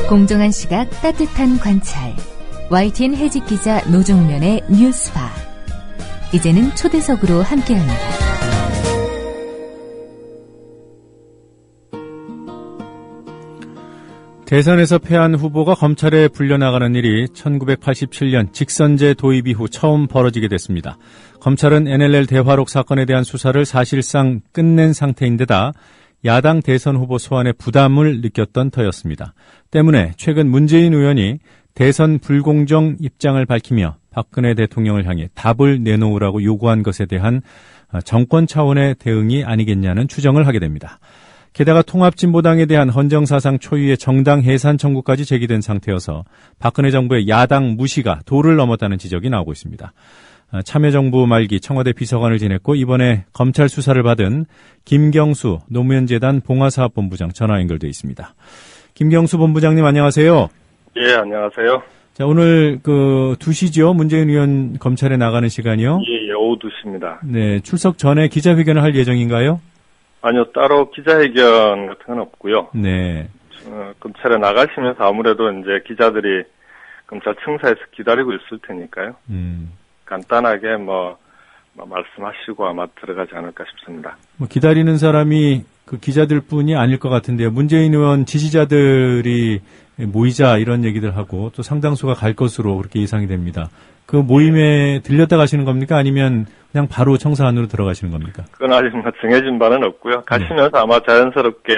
공정한 시각, 따뜻한 관찰. YTN 해직 기자 노종면의 뉴스바. 이제는 초대석으로 함께합니다. 대선에서 패한 후보가 검찰에 불려나가는 일이 1987년 직선제 도입 이후 처음 벌어지게 됐습니다. 검찰은 NLL 대화록 사건에 대한 수사를 사실상 끝낸 상태인데다 야당 대선 후보 소환에 부담을 느꼈던 터였습니다. 때문에 최근 문재인 의원이 대선 불공정 입장을 밝히며 박근혜 대통령을 향해 답을 내놓으라고 요구한 것에 대한 정권 차원의 대응이 아니겠냐는 추정을 하게 됩니다. 게다가 통합진보당에 대한 헌정사상 초유의 정당 해산 청구까지 제기된 상태여서 박근혜 정부의 야당 무시가 도를 넘었다는 지적이 나오고 있습니다. 참여정부 말기 청와대 비서관을 지냈고 이번에 검찰 수사를 받은 김경수 노무현재단 봉화사업본부장 전화 연결돼 있습니다. 김경수 본부장님 안녕하세요. 예, 안녕하세요. 자, 오늘 2시죠. 문재인 의원 검찰에 나가는 시간이요? 예, 오후 2시입니다. 네, 출석 전에 기자회견을 할 예정인가요? 아니요, 따로 기자회견 같은 건 없고요. 네. 검찰에 나가시면서 아무래도 이제 기자들이 검찰 청사에서 기다리고 있을 테니까요. 간단하게 말씀하시고 아마 들어가지 않을까 싶습니다. 기다리는 사람이 그 기자들뿐이 아닐 것 같은데요. 문재인 의원 지지자들이 모이자 이런 얘기들 하고 또 상당수가 갈 것으로 그렇게 예상이 됩니다. 그 모임에 들렸다 가시는 겁니까? 아니면 그냥 바로 청사 안으로 들어가시는 겁니까? 그건 아직 정해진 바는 없고요. 가시면서 네. 아마 자연스럽게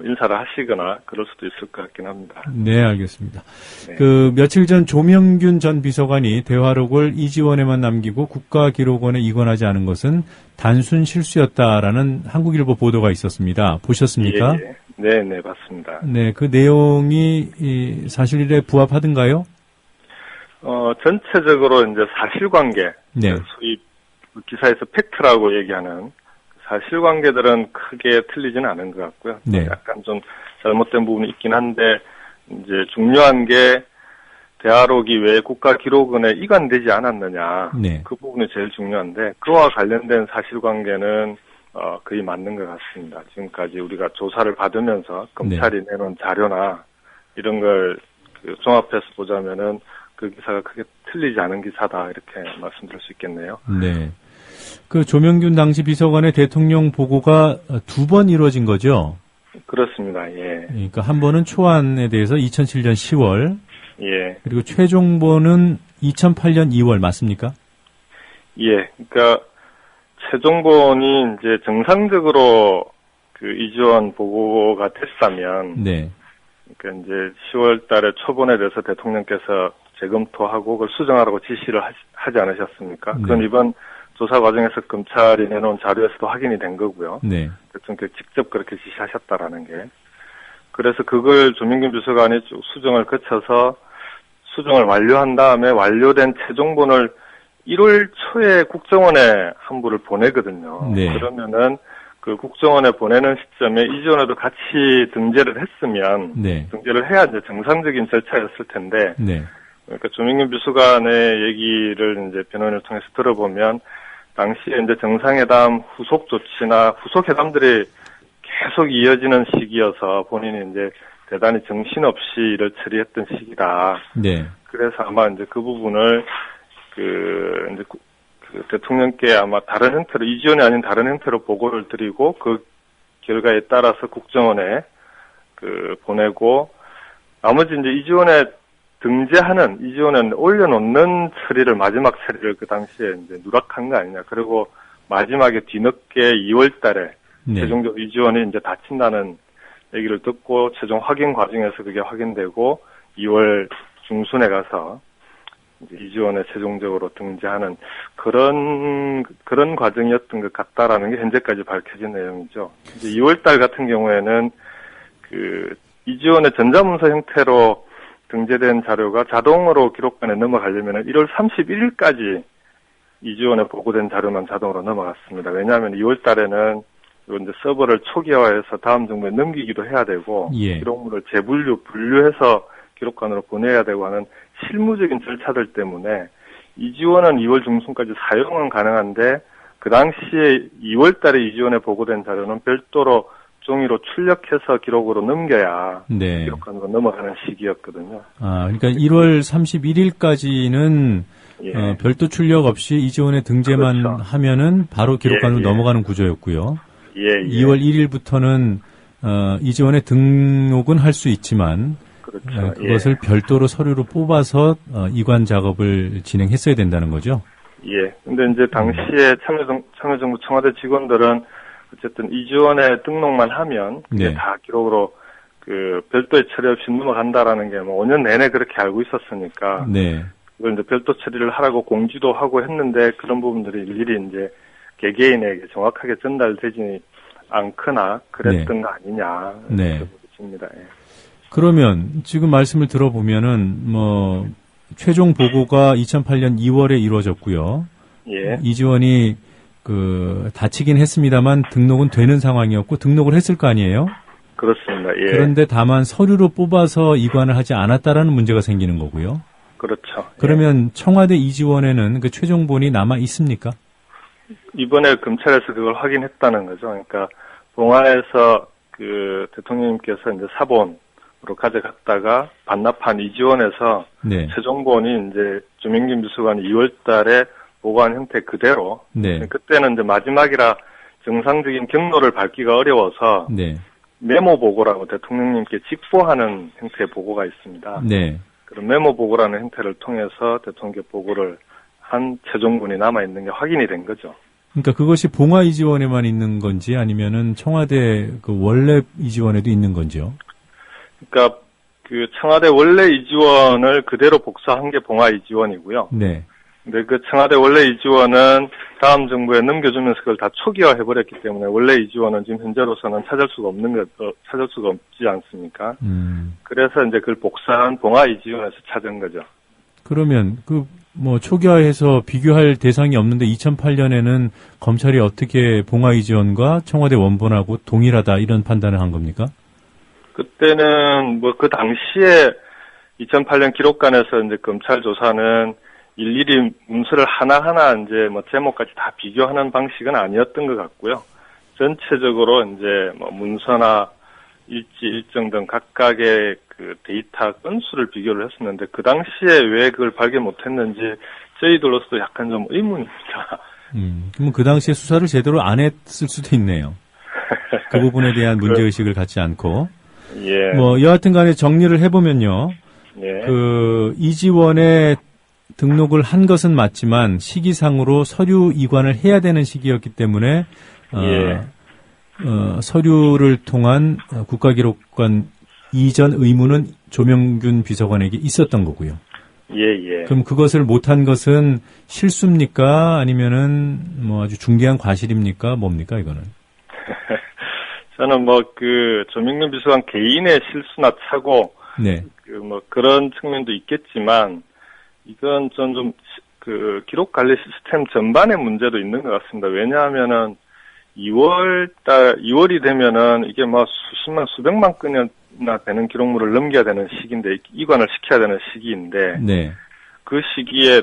인사를 하시거나 그럴 수도 있을 것 같긴 합니다. 네, 알겠습니다. 네. 며칠 전 조명균 전 비서관이 대화록을 이지원에만 남기고 국가기록원에 이관하지 않은 것은 단순 실수였다라는 한국일보 보도가 있었습니다. 보셨습니까? 예. 네, 봤습니다. 네, 그 내용이 사실에 부합하던가요? 전체적으로 이제 사실관계, 네. 소위 기사에서 팩트라고 얘기하는 사실관계들은 크게 틀리지는 않은 것 같고요. 네. 약간 좀 잘못된 부분이 있긴 한데 이제 중요한 게 대화록이 왜 국가기록원에 이관되지 않았느냐, 네. 그 부분이 제일 중요한데 그와 관련된 사실관계는 거의 맞는 것 같습니다. 지금까지 우리가 조사를 받으면서 검찰이 네. 내놓은 자료나 이런 걸 종합해서 보자면은 그 기사가 크게 틀리지 않은 기사다 이렇게 말씀드릴 수 있겠네요. 네. 그 조명균 당시 비서관의 대통령 보고가 2번 이루어진 거죠? 그렇습니다. 예. 그러니까 한 번은 초안에 대해서 2007년 10월. 예. 그리고 최종본은 2008년 2월 맞습니까? 예. 그러니까 최종본이 이제 정상적으로 그 이지원 보고가 됐다면. 네. 그러니까 이제 10월 달에 초본에 대해서 대통령께서 재검토하고 그걸 수정하라고 지시를 하지 않으셨습니까? 그건 네. 이번 조사 과정에서 검찰이 내놓은 자료에서도 확인이 된 거고요. 네. 대통령께서 직접 그렇게 지시하셨다라는 게. 그래서 그걸 조명균 비서관이 쭉 수정을 거쳐서 수정을 완료한 다음에 완료된 최종본을 1월 초에 국정원에 한부를 보내거든요. 네. 그러면은 그 국정원에 보내는 시점에 이지원에도 같이 등재를 했으면 네. 등재를 해야 이제 정상적인 절차였을 텐데 네. 그러니까 조명균 비서관의 얘기를 이제 변호인을 통해서 들어보면 당시에 이제 정상회담 후속 조치나 후속 회담들이 계속 이어지는 시기여서 본인이 이제 대단히 정신없이 일을 처리했던 시기다. 네. 그래서 아마 이제 그 부분을 이제 그 대통령께 아마 다른 형태로 이지원이 아닌 다른 형태로 보고를 드리고 그 결과에 따라서 국정원에 보내고 나머지 이제 이지원에 올려놓는 처리를 마지막 처리를 그 당시에 이제 누락한 거 아니냐. 그리고 마지막에 뒤늦게 2월 달에 네. 최종적으로 이지원이 이제 다친다는 얘기를 듣고 최종 확인 과정에서 그게 확인되고 2월 중순에 가서 이제 이지원에 최종적으로 등재하는 그런 과정이었던 것 같다라는 게 현재까지 밝혀진 내용이죠. 이제 2월 달 같은 경우에는 이지원의 전자문서 형태로 등재된 자료가 자동으로 기록관에 넘어가려면 1월 31일까지 이지원에 보고된 자료만 자동으로 넘어갔습니다. 왜냐하면 2월 달에는 이제 서버를 초기화해서 다음 정부에 넘기기도 해야 되고 예. 기록물을 분류해서 기록관으로 보내야 되고 하는 실무적인 절차들 때문에 이지원은 2월 중순까지 사용은 가능한데 그 당시에 2월 달에 이지원에 보고된 자료는 별도로 종이로 출력해서 기록으로 넘겨야 네. 기록관으로 넘어가는 시기였거든요. 아, 그러니까 1월 31일까지는 예. 별도 출력 없이 이지원에 등재만 그렇죠. 하면은 바로 기록관으로 예, 예. 넘어가는 구조였고요. 예, 예. 2월 1일부터는 이지원에 등록은 할 수 있지만 그렇죠. 그것을 예. 별도로 서류로 뽑아서 이관 작업을 진행했어야 된다는 거죠. 예. 근데 이제 당시에 참여정부 청와대 직원들은 어쨌든 이지원에 등록만 하면 그게 네. 다 기록으로 별도의 처리 없이 넘어간다라는 게 뭐 5년 내내 그렇게 알고 있었으니까 네. 그걸 이제 별도 처리를 하라고 공지도 하고 했는데 그런 부분들이 일일이 이제 개개인에게 정확하게 전달되지 않거나 그랬던 거 아니냐. 네. 그렇게 보십니다. 예. 그러면 지금 말씀을 들어보면은 최종 보고가 2008년 2월에 이루어졌고요. 예. 이지원이 다치긴 했습니다만 등록은 되는 상황이었고 등록을 했을 거 아니에요? 그렇습니다. 예. 그런데 다만 서류로 뽑아서 이관을 하지 않았다라는 문제가 생기는 거고요. 그렇죠. 그러면 청와대 이지원에는 그 최종본이 남아 있습니까? 이번에 검찰에서 그걸 확인했다는 거죠. 그러니까 봉화에서 대통령님께서 이제 사본으로 가져갔다가 반납한 이지원에서 네. 최종본이 이제 조명진 비서관이 2월달에 보고한 형태 그대로. 네. 그때는 이제 마지막이라 정상적인 경로를 밟기가 어려워서 네. 메모 보고라고 대통령님께 직보하는 형태의 보고가 있습니다. 네. 그런 메모 보고라는 형태를 통해서 대통령께 보고를 한 최종본이 남아 있는 게 확인이 된 거죠. 그러니까 그것이 봉화 이지원에만 있는 건지 아니면은 청와대 원래 이지원에도 있는 건지요? 그러니까 청와대 원래 이지원을 그대로 복사한 게 봉화 이지원이고요. 네. 근데 청와대 원래 이지원은 다음 정부에 넘겨주면서 그걸 다 초기화해버렸기 때문에 원래 이지원은 지금 현재로서는 찾을 수가 없지 않습니까? 그래서 이제 그걸 복사한 봉화 이지원에서 찾은 거죠. 그러면 초기화해서 비교할 대상이 없는데 2008년에는 검찰이 어떻게 봉화 이지원과 청와대 원본하고 동일하다 이런 판단을 한 겁니까? 그때는 그 당시에 2008년 기록관에서 이제 검찰 조사는 일일이 문서를 하나하나 이제 제목까지 다 비교하는 방식은 아니었던 것 같고요. 전체적으로 이제 문서나 일지, 일정 등 각각의 데이터 건수를 비교를 했었는데 그 당시에 왜 그걸 발견 못했는지 저희들로서도 약간 좀 의문입니다. 그럼 그 당시에 수사를 제대로 안 했을 수도 있네요. 그 부분에 대한 문제의식을 갖지 않고. 예. 여하튼 간에 정리를 해보면요. 예. 이지원에 등록을 한 것은 맞지만 시기상으로 서류 이관을 해야 되는 시기였기 때문에 서류를 통한 국가기록관 이전 의무는 조명균 비서관에게 있었던 거고요. 예. 그럼 그것을 못한 것은 실수입니까? 아니면은 아주 중대한 과실입니까? 뭡니까 이거는? 저는 조명균 비서관 개인의 실수나 착오, 네. 그런 측면도 있겠지만 이건 좀 기록 관리 시스템 전반의 문제도 있는 것 같습니다. 왜냐하면은 2월이 되면은 이게 수십만, 수백만 건이나 되는 기록물을 넘겨야 되는 시기인데, 이관을 시켜야 되는 시기인데, 네. 그 시기에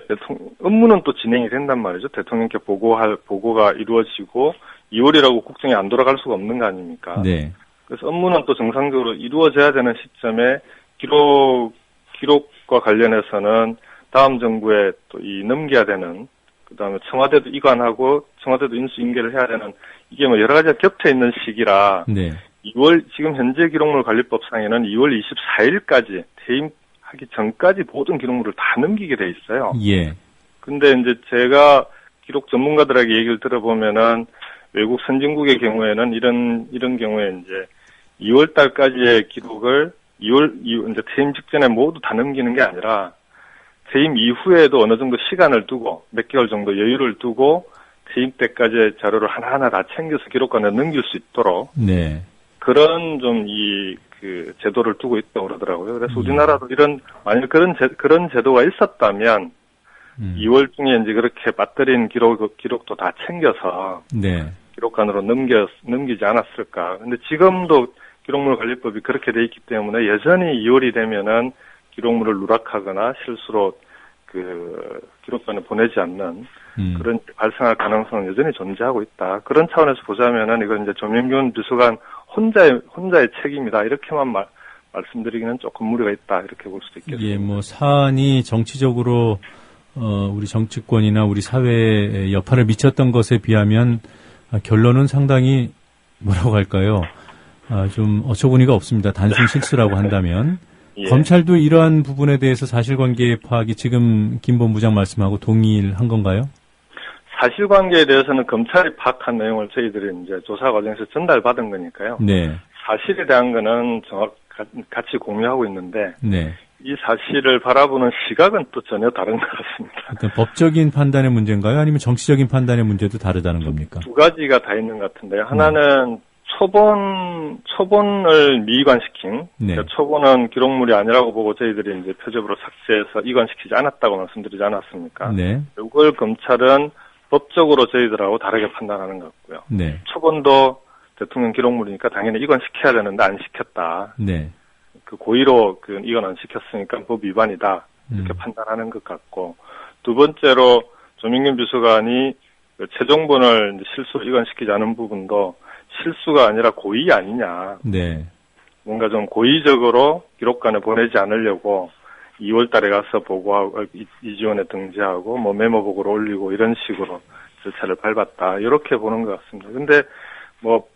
업무는 또 진행이 된단 말이죠. 대통령께 보고가 이루어지고, 2월이라고 국정이 안 돌아갈 수가 없는 거 아닙니까? 네. 그래서 업무는 또 정상적으로 이루어져야 되는 시점에 기록과 관련해서는 다음 정부에 또 넘겨야 되는, 그 다음에 청와대도 이관하고 청와대도 인수인계를 해야 되는 이게 여러 가지가 겹쳐 있는 시기라 네. 지금 현재 기록물 관리법상에는 2월 24일까지 퇴임하기 전까지 모든 기록물을 다 넘기게 돼 있어요. 예. 근데 이제 제가 기록 전문가들에게 얘기를 들어보면은 외국 선진국의 경우에는 이런 경우에 이제 2월 달까지의 기록을 이제 퇴임 직전에 모두 다 넘기는 게 아니라 퇴임 이후에도 어느 정도 시간을 두고 몇 개월 정도 여유를 두고 퇴임 때까지의 자료를 하나하나 다 챙겨서 기록관에 넘길 수 있도록 네. 그런 좀 제도를 두고 있다고 그러더라고요. 그래서 우리나라도 만약 그런 제도가 있었다면 2월 중에 이제 그렇게 빠뜨린 기록도 다 챙겨서 네. 기록관으로 넘기지 않았을까. 근데 지금도 기록물 관리법이 그렇게 돼 있기 때문에 여전히 2월이 되면은 기록물을 누락하거나 실수로 기록관에 보내지 않는 그런 발생할 가능성은 여전히 존재하고 있다. 그런 차원에서 보자면은 이건 이제 조명균 비서관 혼자의 책임이다. 이렇게만 말씀드리기는 조금 무리가 있다. 이렇게 볼 수도 있겠습니다. 예, 뭐 사안이 정치적으로 우리 정치권이나 우리 사회에 여파를 미쳤던 것에 비하면 결론은 상당히 뭐라고 할까요? 좀 어처구니가 없습니다. 단순 실수라고 한다면. 예. 검찰도 이러한 부분에 대해서 사실관계 파악이 지금 김 본부장 말씀하고 동일한 건가요? 사실관계에 대해서는 검찰이 파악한 내용을 저희들이 이제 조사 과정에서 전달받은 거니까요. 네. 사실에 대한 거는 같이 공유하고 있는데 네. 이 사실을 바라보는 시각은 또 전혀 다른 것 같습니다. 어떤 법적인 판단의 문제인가요? 아니면 정치적인 판단의 문제도 다르다는 겁니까? 두 가지가 다 있는 것 같은데요. 하나는 초본을 미이관시킨, 네. 그러니까 초본은 기록물이 아니라고 보고 저희들이 이제 표적으로 삭제해서 이관시키지 않았다고 말씀드리지 않았습니까? 네. 이걸 검찰은 법적으로 저희들하고 다르게 판단하는 것 같고요. 네. 초본도 대통령 기록물이니까 당연히 이관시켜야 되는데 안 시켰다. 네. 그 고의로 이건 안 시켰으니까 법 위반이다. 이렇게 판단하는 것 같고, 두 번째로 조민균 비서관이 최종본을 이제 실수로 이관시키지 않은 부분도 실수가 아니라 고의 아니냐. 네. 뭔가 좀 고의적으로 기록관에 보내지 않으려고 2월 달에 가서 보고하고, 이지원에 등재하고, 뭐 메모복으로 올리고 이런 식으로 절차를 밟았다. 이렇게 보는 것 같습니다. 근데 뭐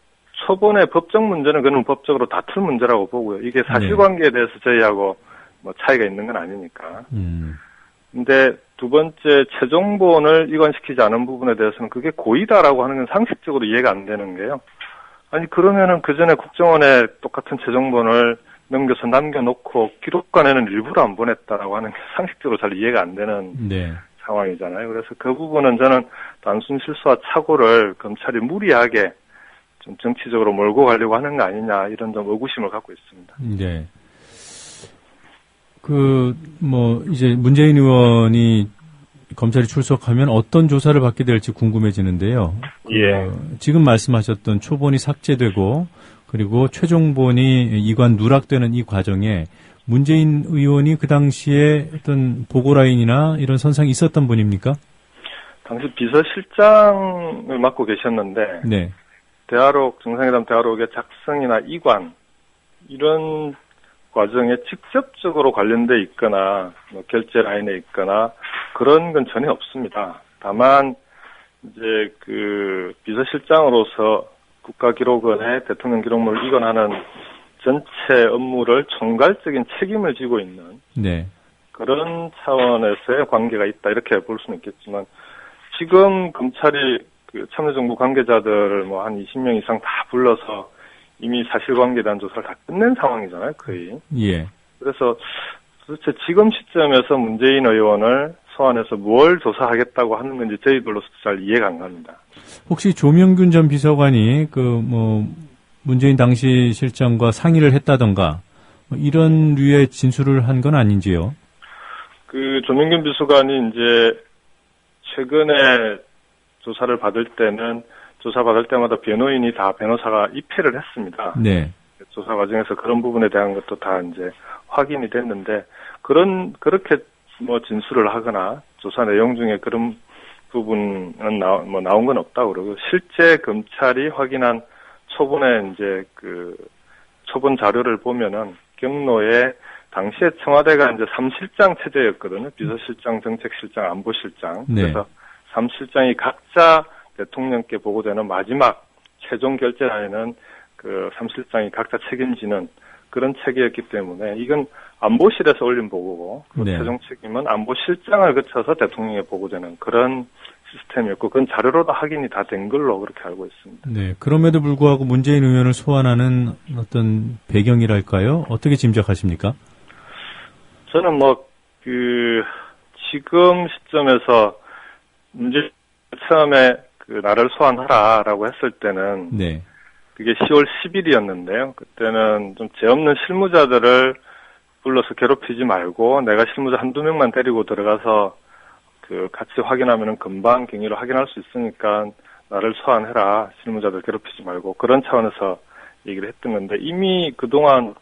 초본의 법적 문제는 그는 법적으로 다툴 문제라고 보고요. 이게 사실관계에 대해서 저희하고 뭐 차이가 있는 건 아니니까. 근데 두 번째 최종본을 이관시키지 않은 부분에 대해서는 그게 고의다라고 하는 건 상식적으로 이해가 안 되는 게요. 아니 그러면은 그 전에 국정원에 똑같은 최종본을 넘겨서 남겨놓고 기록관에는 일부러 안 보냈다라고 하는 게 상식적으로 잘 이해가 안 되는 네. 상황이잖아요. 그래서 그 부분은 저는 단순 실수와 착오를 검찰이 무리하게 좀 정치적으로 몰고 가려고 하는 거 아니냐 이런 좀 의구심을 갖고 있습니다. 네. 이제 문재인 의원이 검찰이 출석하면 어떤 조사를 받게 될지 궁금해지는데요. 예. 지금 말씀하셨던 초본이 삭제되고 그리고 최종본이 이관 누락되는 이 과정에 문재인 의원이 그 당시에 어떤 보고라인이나 이런 선상이 있었던 분입니까? 당시 비서실장을 맡고 계셨는데 네. 대화록, 정상회담 대화록의 작성이나 이관 이런 과정에 직접적으로 관련돼 있거나 뭐 결제 라인에 있거나 그런 건 전혀 없습니다. 다만 이제 그 비서실장으로서 국가기록원에 대통령 기록물을 이관하는 전체 업무를 총괄적인 책임을 지고 있는 네. 그런 차원에서의 관계가 있다 이렇게 볼 수는 있겠지만 지금 검찰이 그 참여정부 관계자들을 뭐 한 20명 이상 다 불러서 이미 사실관계에 대한 조사를 다 끝낸 상황이잖아요, 거의. 예. 그래서 도대체 지금 시점에서 문재인 의원을 소환해서 뭘 조사하겠다고 하는 건지 저희들로서 잘 이해가 안 갑니다. 혹시 조명균 전 비서관이 문재인 당시 실장과 상의를 했다던가 이런 류의 진술을 한 건 아닌지요? 그 조명균 비서관이 이제 최근에 조사를 받을 때는 조사받을 때마다 변호인이 다 변호사가 입회를 했습니다. 네. 조사 과정에서 그런 부분에 대한 것도 다 이제 확인이 됐는데 그렇게 뭐 진술을 하거나 조사 내용 중에 그런 부분은 나온 건 없다고 그러고 실제 검찰이 확인한 초본의 이제 그 초본 자료를 보면은 경로에 당시에 청와대가 이제 3실장 체제였거든요. 비서실장, 정책실장, 안보실장. 네. 그래서 3실장이 각자 대통령께 보고되는 마지막 최종 결재라인은 그 3실장이 각자 책임지는 그런 체계였기 때문에 이건 안보실에서 올린 보고고 그 네. 최종 책임은 안보실장을 거쳐서 대통령에 보고되는 그런 시스템이었고 그건 자료로도 확인이 다 된 걸로 그렇게 알고 있습니다. 네, 그럼에도 불구하고 문재인 의원을 소환하는 어떤 배경이랄까요? 어떻게 짐작하십니까? 저는 지금 시점에서 처음에 나를 소환하라라고 했을 때는 네. 그게 10월 10일이었는데요. 그때는 좀 죄 없는 실무자들을 불러서 괴롭히지 말고 내가 실무자 한두 명만 데리고 들어가서 같이 확인하면은 금방 경위를 확인할 수 있으니까 나를 소환해라. 실무자들 괴롭히지 말고 그런 차원에서 얘기를 했던 건데 이미 그동안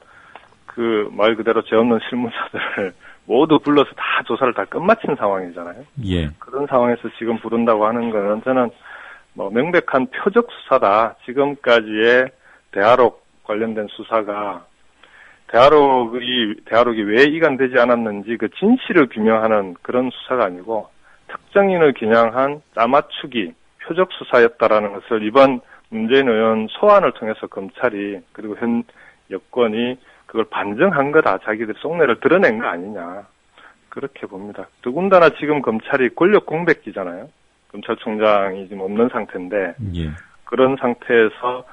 말 그대로 죄 없는 실무자들을 모두 불러서 다 조사를 다 끝마친 상황이잖아요. 예. 그런 상황에서 지금 부른다고 하는 거는 저는 명백한 표적 수사다. 지금까지의 대화록 관련된 수사가 대화록이 왜 이관되지 않았는지 그 진실을 규명하는 그런 수사가 아니고 특정인을 겨냥한 짜맞추기, 표적 수사였다라는 것을 이번 문재인 의원 소환을 통해서 검찰이 그리고 현 여권이 그걸 반증한 거다. 자기들 속내를 드러낸 거 아니냐. 그렇게 봅니다. 더군다나 지금 검찰이 권력 공백기잖아요. 검찰총장이 지금 없는 상태인데 예. 그런 상태에서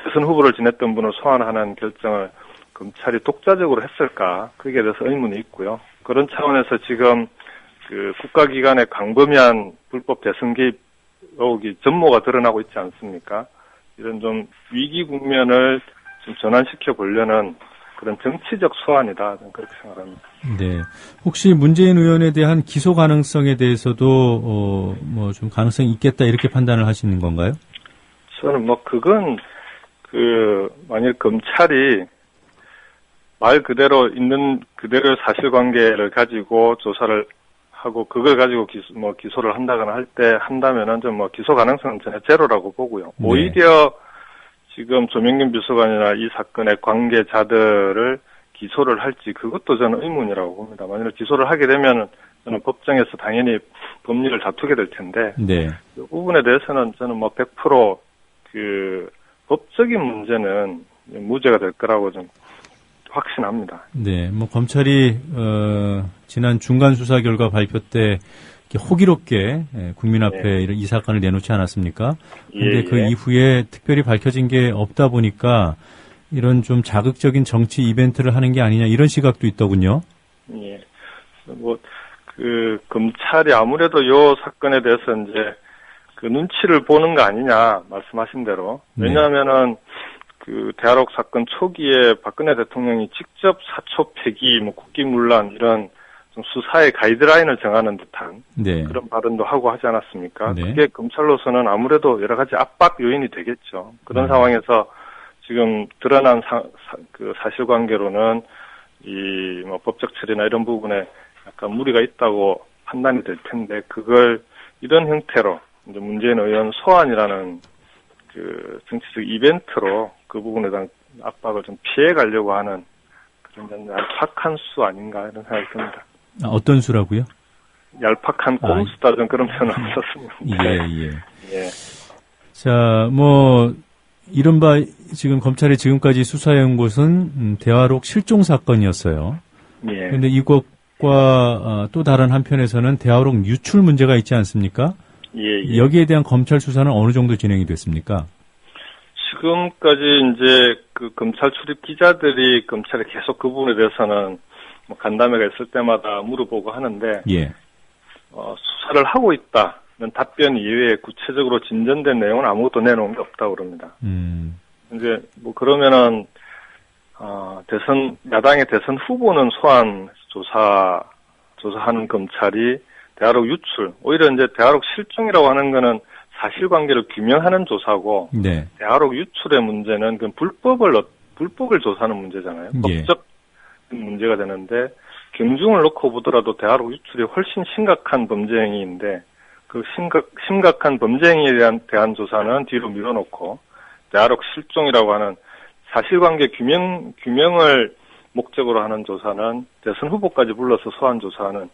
대선 후보를 지냈던 분을 소환하는 결정을 검찰이 독자적으로 했을까? 거기에 대해서 의문이 있고요. 그런 차원에서 지금 그 국가기관의 광범위한 불법 대선 개입 의혹이 전모가 드러나고 있지 않습니까? 이런 좀 위기 국면을 좀 전환시켜 보려는 그런 정치적 소환이다. 저는 그렇게 생각합니다. 네. 혹시 문재인 의원에 대한 기소 가능성에 대해서도 뭐 좀 가능성이 있겠다 이렇게 판단을 하시는 건가요? 저는 뭐 그건 만일 검찰이 말 그대로 있는 그대로의 사실관계를 가지고 조사를 하고 그걸 가지고 기소를 한다거나 한다면은 좀 기소 가능성은 전혀 제로라고 보고요. 네. 오히려 지금 조명균 비서관이나 이 사건의 관계자들을 기소를 할지 그것도 저는 의문이라고 봅니다. 만약 기소를 하게 되면 저는 법정에서 당연히 법리를 다투게 될 텐데 네. 그 부분에 대해서는 저는 100% 그 법적인 문제는 무죄가 될 거라고 좀 확신합니다. 네, 검찰이 지난 중간 수사 결과 발표 때 이렇게 호기롭게 국민 앞에 이 사건을 내놓지 않았습니까? 그런데 그 이후에 특별히 밝혀진 게 없다 보니까 이런 좀 자극적인 정치 이벤트를 하는 게 아니냐 이런 시각도 있더군요. 예. 검찰이 아무래도 요 사건에 대해서 이제 그 눈치를 보는 거 아니냐 말씀하신 대로. 왜냐하면은 대화록 사건 초기에 박근혜 대통령이 직접 사초 폐기, 국기문란 이런 좀 수사의 가이드라인을 정하는 듯한 그런 발언도 하고 하지 않았습니까? 그게 검찰로서는 아무래도 여러 가지 압박 요인이 되겠죠. 그런 상황에서 지금 드러난 사실관계로는 법적 처리나 이런 부분에 약간 무리가 있다고 판단이 될 텐데 그걸 이런 형태로 이제 문재인 의원 소환이라는 정치적 이벤트로 그 부분에 대한 압박을 좀 피해 가려고 하는 그런 얄팍한 수 아닌가 이런 생각이 듭니다. 어떤 수라고요? 얄팍한 꼼수다 좀 그런 표현을 썼습니다. 예. 자, 이른바 지금 검찰이 지금까지 수사해온 곳은 대화록 실종 사건이었어요. 예. 그런데 이것과 또 다른 한편에서는 대화록 유출 문제가 있지 않습니까? 예. 여기에 대한 검찰 수사는 어느 정도 진행이 됐습니까? 지금까지 이제 검찰 출입 기자들이 검찰에 계속 그 부분에 대해서는 간담회가 있을 때마다 물어보고 하는데, 수사를 하고 있다는 답변 이외에 구체적으로 진전된 내용은 아무것도 내놓은 게 없다고 그럽니다. 이제 그러면은 야당의 대선 후보는 소환 조사하는 검찰이 대화록 유출, 오히려 이제 대화록 실종이라고 하는 거는 사실관계를 규명하는 조사고, 대화록 유출의 문제는 그 불법을 조사하는 문제잖아요. 법적 문제가 되는데, 경중을 놓고 보더라도 대화록 유출이 훨씬 심각한 범죄 행위인데, 그 심각한 범죄 행위에 대한 조사는 뒤로 밀어놓고, 대화록 실종이라고 하는 사실관계 규명을 목적으로 하는 조사는 대선 후보까지 불러서 소환 조사하는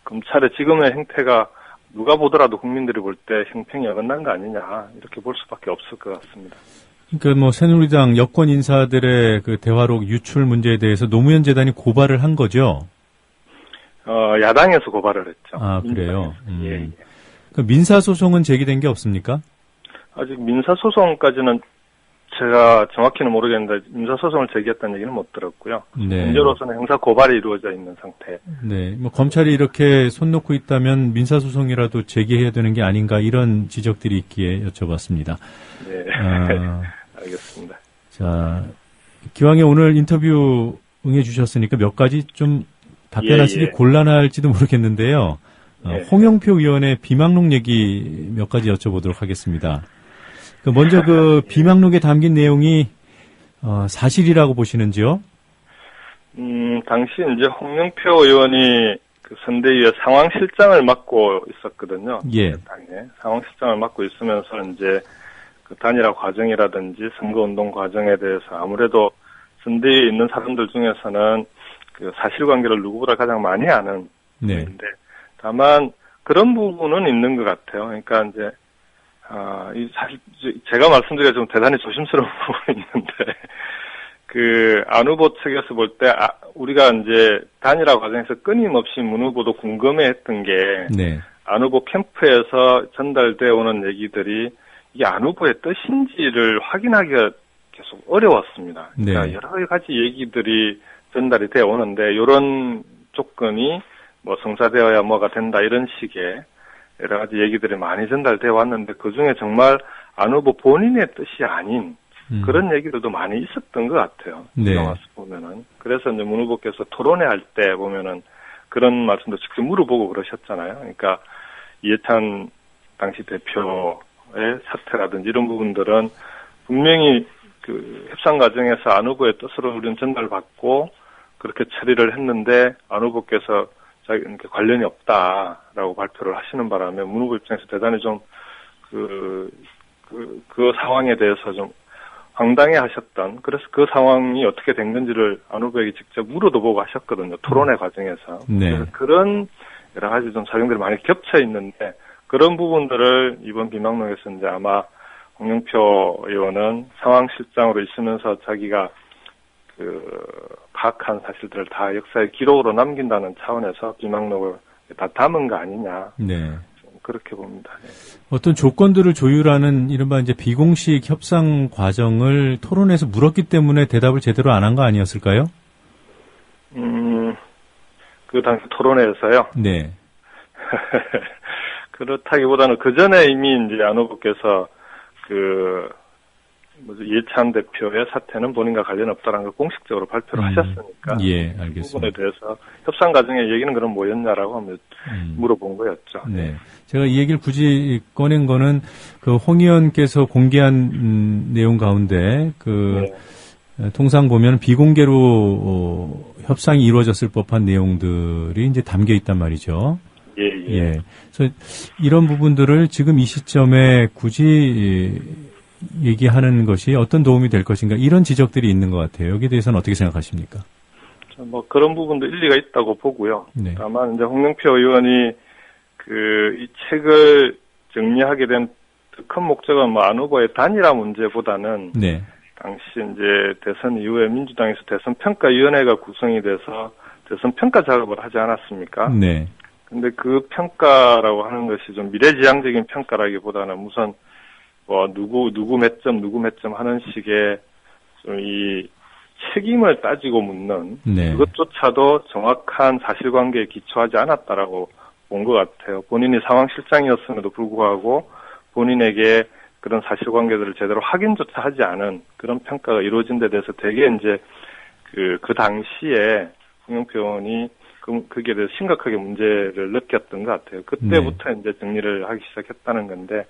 검찰의 지금의 행태가 누가 보더라도 국민들이 볼 때 형평이 어긋난 거 아니냐 이렇게 볼 수밖에 없을 것 같습니다. 그러니까 새누리당 여권 인사들의 그 대화록 유출 문제에 대해서 노무현 재단이 고발을 한 거죠? 야당에서 고발을 했죠. 아, 그래요? 예. 그 민사소송은 제기된 게 없습니까? 아직 민사소송까지는 제가 정확히는 모르겠는데 민사소송을 제기했다는 얘기는 못 들었고요. 현재로서는 형사 고발이 이루어져 있는 상태. 네, 검찰이 이렇게 손 놓고 있다면 민사소송이라도 제기해야 되는 게 아닌가 이런 지적들이 있기에 여쭤봤습니다. 네, 알겠습니다. 자, 기왕에 오늘 인터뷰 응해주셨으니까 몇 가지 좀 답변하시기 곤란할지도 모르겠는데요. 홍영표 의원의 비망록 얘기 몇 가지 여쭤보도록 하겠습니다. 먼저 비망록에 담긴 내용이 사실이라고 보시는지요? 당시 이제 홍영표 의원이 선대위의 상황실장을 맡고 있었거든요. 당에 상황실장을 맡고 있으면서 이제 그 단일화 과정이라든지 선거운동 과정에 대해서 아무래도 선대위에 있는 사람들 중에서는 그 사실관계를 누구보다 가장 많이 아는 분인데 다만 그런 부분은 있는 것 같아요. 그러니까 이제 사실 제가 말씀드리기가 좀 대단히 조심스러운 부분이 있는데 그 안 후보 측에서 볼 때 우리가 이제 단일화 과정에서 끊임없이 문 후보도 궁금해했던 게 안 후보 캠프에서 전달되어 오는 얘기들이 이게 안 후보의 뜻인지를 확인하기가 계속 어려웠습니다. 그러니까 여러 가지 얘기들이 전달이 되어 오는데 이런 조건이 뭐 성사되어야 뭐가 된다 이런 식의 여러 가지 얘기들이 많이 전달되어 왔는데 그중에 정말 안 후보 본인의 뜻이 아닌 그런 얘기들도 많이 있었던 것 같아요. 와서 보면은. 그래서 이제 문 후보께서 토론회 할 때 보면은 그런 말씀도 직접 물어보고 그러셨잖아요. 그러니까 이해찬 당시 대표의 사태라든지 이런 부분들은 분명히 그 협상 과정에서 안 후보의 뜻으로 우리는 전달받고 그렇게 처리를 했는데 안 후보께서 자기 관련이 없다라고 발표를 하시는 바람에 문 후보 입장에서 대단히 좀 그 상황에 대해서 좀 황당해하셨던 그래서 그 상황이 어떻게 된 건지를 안 후보에게 직접 물어도 보고 하셨거든요. 토론회 과정에서. 그래서 그런 여러 가지 좀 사정들이 많이 겹쳐 있는데 그런 부분들을 이번 비망록에서 이제 아마 홍영표 의원은 상황실장으로 있으면서 자기가 파악한 사실들을 다 역사의 기록으로 남긴다는 차원에서 비망록을 다 담은 거 아니냐. 그렇게 봅니다. 어떤 조건들을 조율하는 이른바 이제 비공식 협상 과정을 토론에서 물었기 때문에 대답을 제대로 안 한 거 아니었을까요? 그 당시 토론회에서요? 그렇다기보다는 그 전에 이미 이제 안 후보께서 이해찬 대표의 사태는 본인과 관련 없다라는 걸 공식적으로 발표를 하셨으니까. 알겠습니다. 그 부분에 대해서 협상 과정의 얘기는 그럼 뭐였냐라고 하면 물어본 거였죠. 제가 이 얘기를 굳이 꺼낸 거는 홍 의원께서 공개한 내용 가운데 통상 보면 비공개로 협상이 이루어졌을 법한 내용들이 이제 담겨 있단 말이죠. 그래서 이런 부분들을 지금 이 시점에 굳이 얘기하는 것이 어떤 도움이 될 것인가 이런 지적들이 있는 것 같아요. 여기에 대해서는 어떻게 생각하십니까? 뭐 그런 부분도 일리가 있다고 보고요. 다만 이제 홍영표 의원이 이 책을 정리하게 된 큰 목적은 뭐 안 후보의 단일화 문제보다는 당시 이제 대선 이후에 민주당에서 대선 평가위원회가 구성이 돼서 대선 평가 작업을 하지 않았습니까? 근데 그 평가라고 하는 것이 좀 미래지향적인 평가라기보다는 무슨 누구 몇 점 하는 식의 좀 이 책임을 따지고 묻는 그것조차도 정확한 사실관계에 기초하지 않았다라고 본 것 같아요. 본인이 상황실장이었음에도 불구하고 본인에게 그런 사실관계들을 제대로 확인조차 하지 않은 그런 평가가 이루어진 데 대해서 되게 이제 그 당시에 홍영표 의원이 거기에 대해서 심각하게 문제를 느꼈던 것 같아요. 그때부터 이제 정리를 하기 시작했다는 건데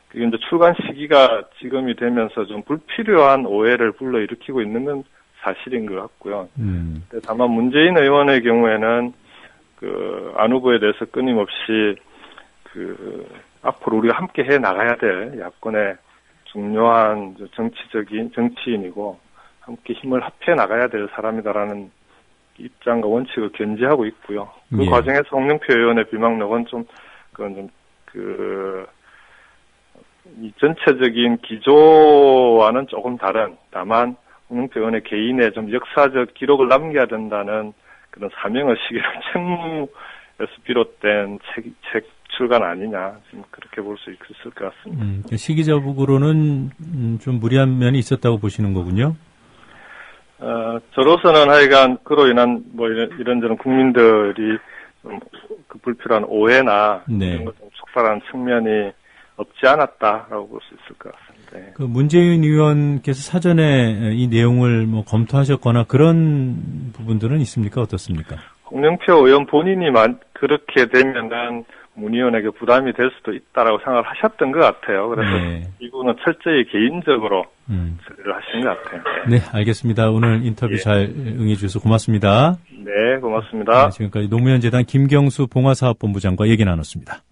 그게 이제 출간 시기가 지금이 되면서 좀 불필요한 오해를 불러일으키고 있는 건 사실인 것 같고요. 다만 문재인 의원의 경우에는 안 후보에 대해서 끊임없이 앞으로 우리가 함께 해 나가야 될 야권의 중요한 정치인이고 함께 힘을 합해 나가야 될 사람이다라는 입장과 원칙을 견지하고 있고요. 그 과정에서 홍영표 의원의 비망록은 이 전체적인 기조와는 조금 다른, 다만 홍영표 의원의 개인의 좀 역사적 기록을 남겨야 된다는 그런 사명의식이나 책무에서 비롯된 책 출간 아니냐, 지금 그렇게 볼 수 있을 것 같습니다. 시기적으로는 좀 무리한 면이 있었다고 보시는 거군요. 저로서는 하여간 그로 인한 뭐 이런저런 국민들이 좀 불필요한 오해나 이런 것 좀 촉발하는 측면이 없지 않았다라고 볼 수 있을 것 같습니다. 문재인 의원께서 사전에 이 내용을 뭐 검토하셨거나 그런 부분들은 있습니까? 어떻습니까? 홍영표 의원 본인이 그렇게 되면은 문 의원에게 부담이 될 수도 있다라고 생각을 하셨던 것 같아요. 그래서 이분은 철저히 개인적으로 처리를 하신 것 같아요. 네, 알겠습니다. 오늘 인터뷰 잘 응해 주셔서 고맙습니다. 네, 고맙습니다. 지금까지 노무현재단 김경수 봉화사업본부장과 얘기 나눴습니다.